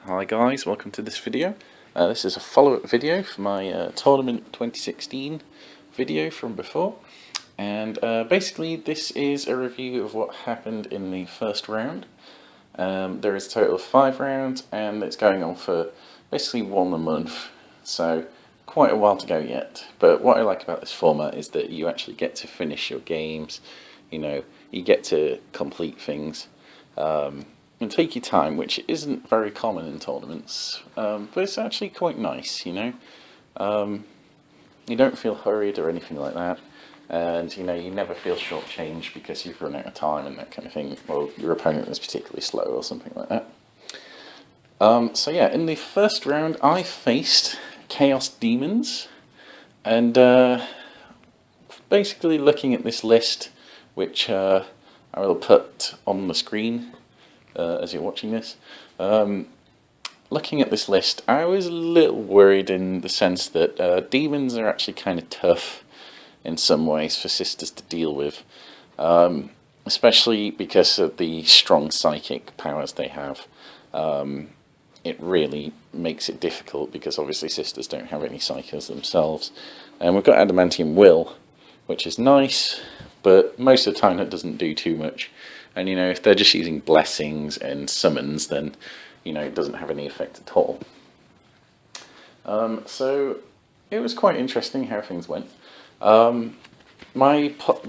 Hi guys, welcome to this video. This is a follow-up video for my Tournament 2016 video from before, and basically this is a review of what happened in the first round. There is a total of 5 rounds and it's going on for basically 1 month, so quite a while to go yet. But what I like about this format is that you actually get to finish your games, you get to complete things. And take your time, which isn't very common in tournaments, but it's actually quite nice, you don't feel hurried or anything like that, and you never feel shortchanged because you've run out of time and that kind of thing, or your opponent is particularly slow or something like that. So yeah, in the first round I faced Chaos Demons, and basically looking at this list, which I will put on the screen as you're watching this. Looking at this list, I was a little worried in the sense that demons are actually kind of tough in some ways for sisters to deal with, especially because of the strong psychic powers they have. It really makes it difficult because obviously sisters don't have any psychers themselves. And we've got Adamantium Will, which is nice, but most of the time that doesn't do too much. And if they're just using blessings and summons, then it doesn't have any effect at all. So it was quite interesting how things went.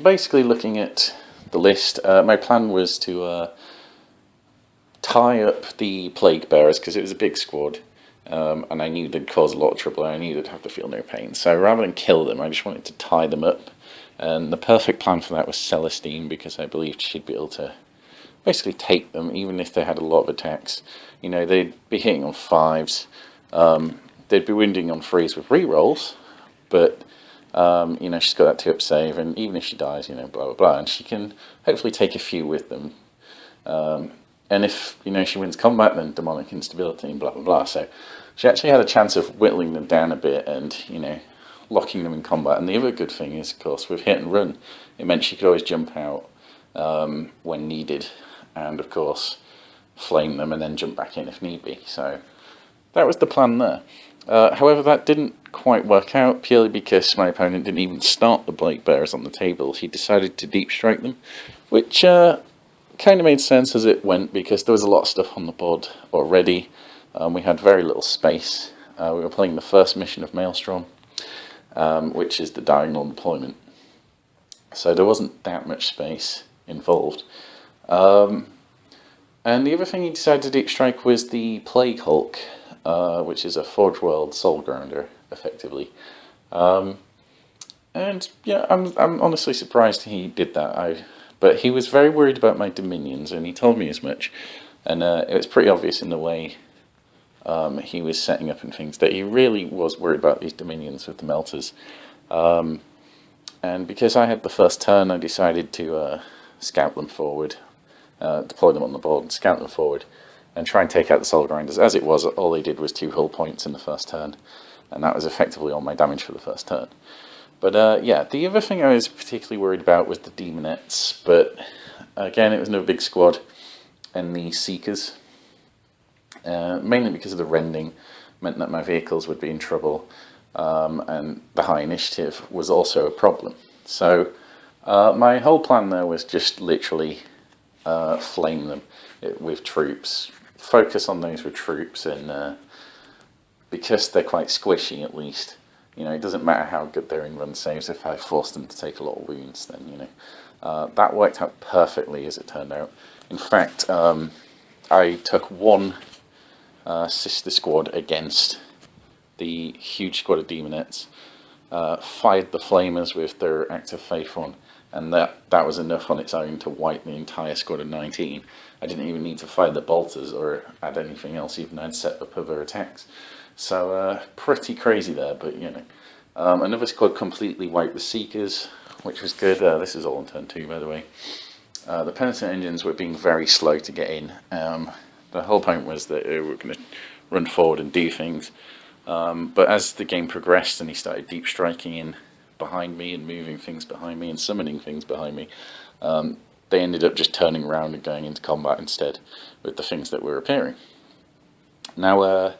Basically looking at the list, my plan was to tie up the Plague Bearers because it was a big squad, and I knew they'd cause a lot of trouble. And I knew they'd have to feel no pain. So rather than kill them, I just wanted to tie them up. And the perfect plan for that was Celestine, because I believed she'd be able to basically take them, even if they had a lot of attacks. They'd be hitting on 5s, they'd be wounding on 3s with rerolls, but, she's got that 2-up save, and even if she dies, blah, blah, blah, and she can hopefully take a few with them. And if, she wins combat, then demonic instability, and blah, blah, blah. So she actually had a chance of whittling them down a bit and, locking them in combat. And the other good thing is, of course, with hit and run, it meant she could always jump out when needed, and of course flame them and then jump back in if need be. So that was the plan there. However, that didn't quite work out, purely because my opponent didn't even start the Plague Bearers on the table. He decided to deep strike them, which kind of made sense as it went, because there was a lot of stuff on the board already. We had very little space. We were playing the first mission of Maelstrom, which is the diagonal deployment. So there wasn't that much space involved. And the other thing he decided to deep strike was the Plague Hulk, which is a Forge World Soul Grounder, effectively. And yeah, I'm honestly surprised he did that. But he was very worried about my Dominions, and he told me as much. And it was pretty obvious in the way he was setting up and things that he really was worried about these Dominions with the Melters. And because I had the first turn, I decided to scout them forward, deploy them on the board, and scout them forward, and try and take out the Soul Grinders. As it was, all they did was 2 hull points in the first turn, and that was effectively all my damage for the first turn. But yeah, the other thing I was particularly worried about was the Demonettes, but again, it was no big squad, and the Seekers, mainly because of the rending, meant that my vehicles would be in trouble, and the high initiative was also a problem. So my whole plan there was just literally flame them with troops, focus on those with troops, and because they're quite squishy, at least, it doesn't matter how good their in-run saves. If I force them to take a lot of wounds, then that worked out perfectly, as it turned out. In fact, I took 1 sister squad against the huge squad of Demonettes, fired the Flamers with their active Faith on, and that was enough on its own to wipe the entire squad of 19. I didn't even need to fire the Bolters or add anything else, even though I'd set up other attacks. So pretty crazy there, but another squad completely wiped the Seekers, which was good. This is all on turn 2, by the way. The Penitent Engines were being very slow to get in. The whole point was that we were going to run forward and do things. But as the game progressed and he started deep striking in behind me and moving things behind me and summoning things behind me, they ended up just turning around and going into combat instead with the things that were appearing. Now,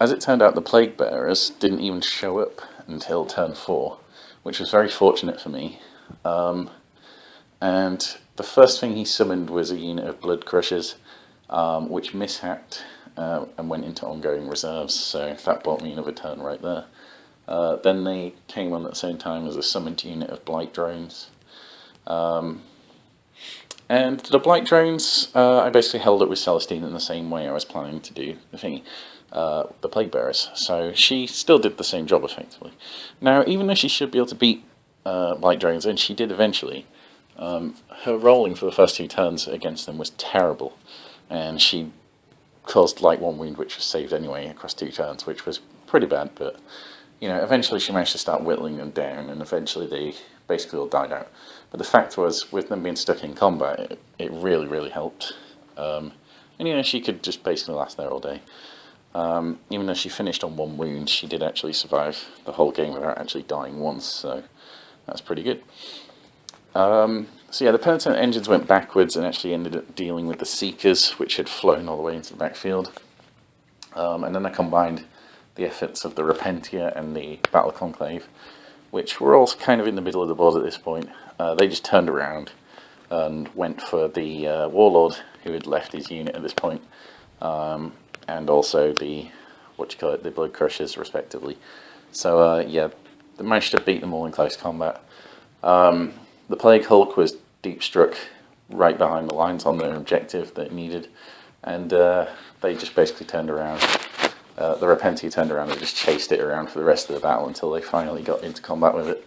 as it turned out, the Plague Bearers didn't even show up until turn 4, which was very fortunate for me. And the first thing he summoned was a unit of Blood Crushers, which mishacked and went into ongoing reserves, so that bought me another turn right there. Then they came on at the same time as a summoned unit of Blight Drones. And the Blight Drones, I basically held up with Celestine in the same way I was planning to do the thingy, the Plague Bearers. So she still did the same job effectively. Now, even though she should be able to beat Blight Drones, and she did eventually, her rolling for the first 2 turns against them was terrible. And she caused like 1 wound, which was saved anyway across 2 turns, which was pretty bad, but eventually she managed to start whittling them down, and eventually they basically all died out. But the fact was, with them being stuck in combat, it really, really helped. And she could just basically last there all day. Even though she finished on 1 wound, she did actually survive the whole game without actually dying once, so that's pretty good. So yeah, the Penitent engines went backwards and actually ended up dealing with the Seekers, which had flown all the way into the backfield. And then I combined the efforts of the Repentia and the Battle Conclave, which were all kind of in the middle of the board at this point. They just turned around and went for the Warlord, who had left his unit at this point, and also the the Blood Crushers, respectively. So yeah, they managed to beat them all in close combat. The Plague Hulk was deep struck right behind the lines on their objective that it needed, and they just basically turned around. The Repentia turned around and just chased it around for the rest of the battle until they finally got into combat with it,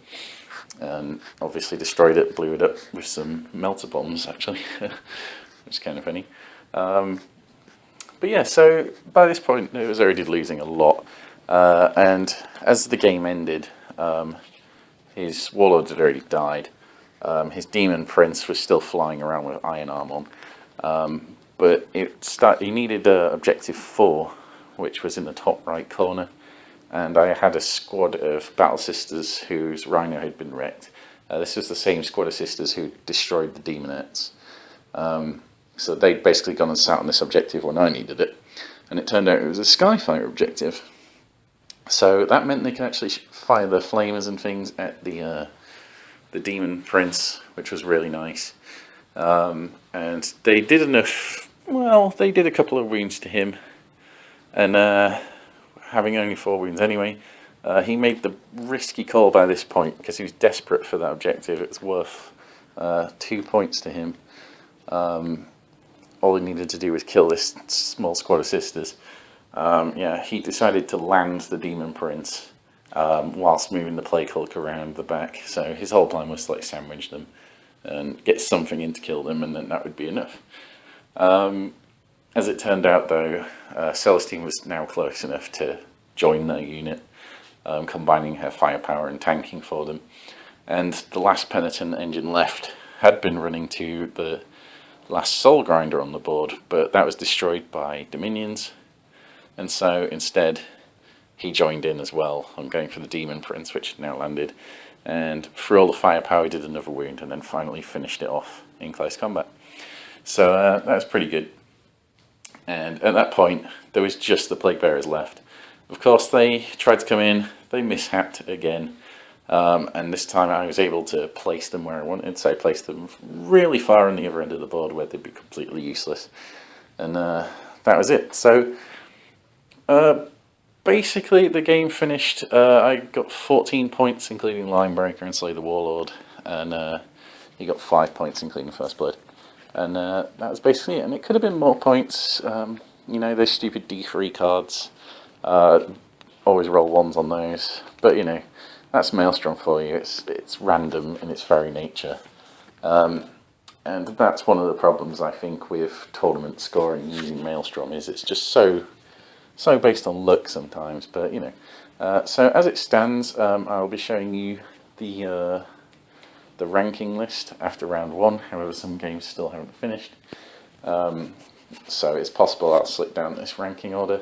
and obviously destroyed it, blew it up with some melter bombs, actually, which is kind of funny. But yeah, so by this point it was already losing a lot, and as the game ended, his Warlords had already died. His Demon Prince was still flying around with iron arm on, but he needed objective 4, which was in the top right corner, and I had a squad of Battle Sisters whose Rhino had been wrecked. This was the same squad of sisters who destroyed the Demonettes. So they'd basically gone and sat on this objective when I needed it, and it turned out it was a Skyfire objective. So that meant they could actually fire their flamers and things at the Demon Prince, which was really nice. And they did enough. Well, they did a couple of wounds to him, and having only 4 wounds anyway, he made the risky call by this point because he was desperate for that objective. It was worth 2 points to him. All he needed to do was kill this small squad of sisters. Yeah, he decided to land the Demon Prince whilst moving the Plague Hulk around the back. So his whole plan was to like sandwich them and get something in to kill them, and then that would be enough. As it turned out, though, Celestine was now close enough to join their unit, combining her firepower and tanking for them. And the last Penitent engine left had been running to the last Soul Grinder on the board, but that was destroyed by Dominions. And so instead, he joined in as well. I'm going for the Demon Prince, which had now landed. And through all the firepower, he did another wound and then finally finished it off in close combat. So that was pretty good. And at that point, there was just the Plague Bearers left. Of course, they tried to come in, they mishapped again, and this time I was able to place them where I wanted, so I placed them really far on the other end of the board where they'd be completely useless. And that was it. So, basically the game finished, I got 14 points including Linebreaker and Slay the Warlord, and he got 5 points including First Blood. And that was basically it. And it could have been more points. Those stupid D3 cards. Always roll 1s on those. But, that's Maelstrom for you. It's random in its very nature. And that's one of the problems, I think, with tournament scoring using Maelstrom, is it's just so based on luck sometimes. But, so as it stands, I'll be showing you the ranking list after round 1, however some games still haven't finished. So it's possible I'll slip down this ranking order,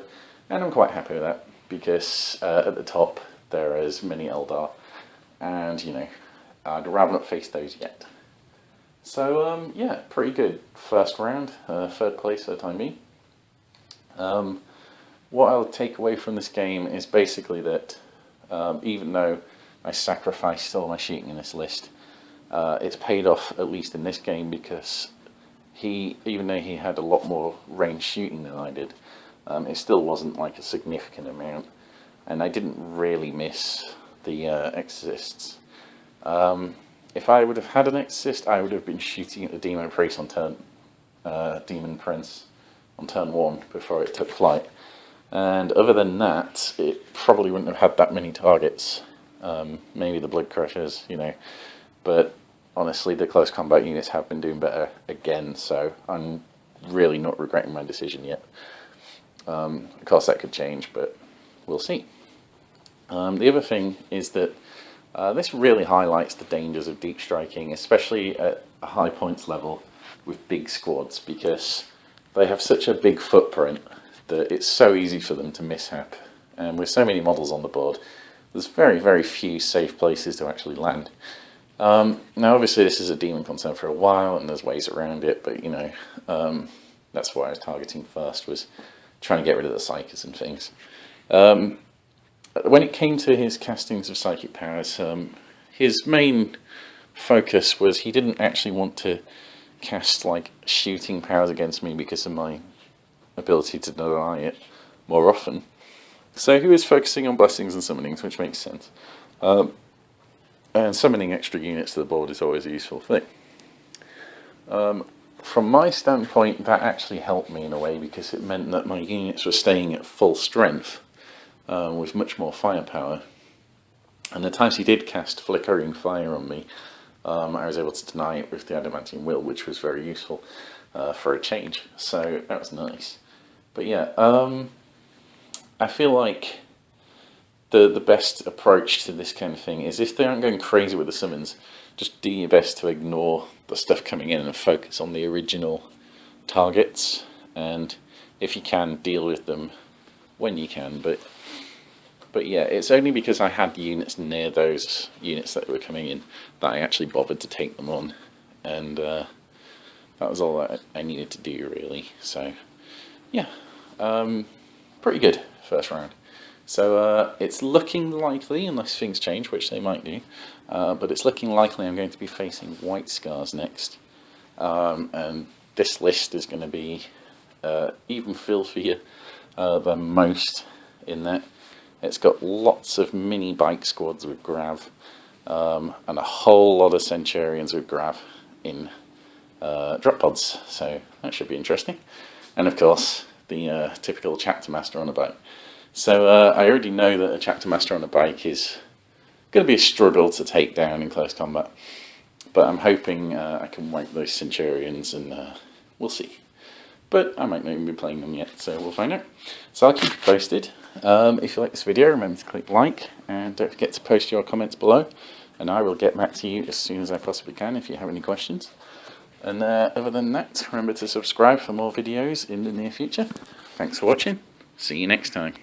and I'm quite happy with that, because at the top there is many Eldar, and I'd rather not face those yet. So yeah, pretty good first round, 3rd place for the time being. what I'll take away from this game is basically that even though I sacrificed all my shooting in this list, it's paid off, at least in this game, because even though he had a lot more range shooting than I did, it still wasn't like a significant amount, and I didn't really miss the exorcists. If I would have had an exorcist, I would have been shooting at the Demon Prince on turn 1 before it took flight. And other than that, it probably wouldn't have had that many targets. Maybe the Blood Crushers, but honestly, the close combat units have been doing better again, so I'm really not regretting my decision yet. Of course, that could change, but we'll see. The other thing is that this really highlights the dangers of deep striking, especially at a high points level with big squads, because they have such a big footprint that it's so easy for them to mishap. And with so many models on the board, there's very, very few safe places to actually land. Now, obviously, this is a demon concern for a while, and there's ways around it, but that's what I was targeting first, was trying to get rid of the psychers and things. When it came to his castings of psychic powers, his main focus was he didn't actually want to cast like shooting powers against me because of my ability to deny it more often. So he was focusing on blessings and summonings, which makes sense. And summoning extra units to the board is always a useful thing. From my standpoint, that actually helped me in a way, because it meant that my units were staying at full strength with much more firepower. And the times he did cast flickering fire on me, I was able to deny it with the Adamantium Will, which was very useful for a change. So that was nice. But yeah, I feel like the best approach to this kind of thing is, if they aren't going crazy with the summons, just do your best to ignore the stuff coming in and focus on the original targets. And if you can, deal with them when you can. But yeah, it's only because I had units near those units that were coming in that I actually bothered to take them on. And that was all that I needed to do, really. So yeah, pretty good first round. So it's looking likely, unless things change, which they might do, but it's looking likely I'm going to be facing White Scars next. And this list is going to be even filthier than most, in that it's got lots of mini bike squads with Grav, and a whole lot of Centurions with Grav in drop pods, so that should be interesting. And of course, the typical Chapter Master on a bike. So I already know that a Chapter Master on a bike is going to be a struggle to take down in close combat, but I'm hoping I can wipe those Centurions, and we'll see. But I might not even be playing them yet, so we'll find out. So I'll keep you posted. If you like this video, remember to click like, and don't forget to post your comments below, and I will get back to you as soon as I possibly can if you have any questions. And other than that, remember to subscribe for more videos in the near future. Thanks for watching. See you next time.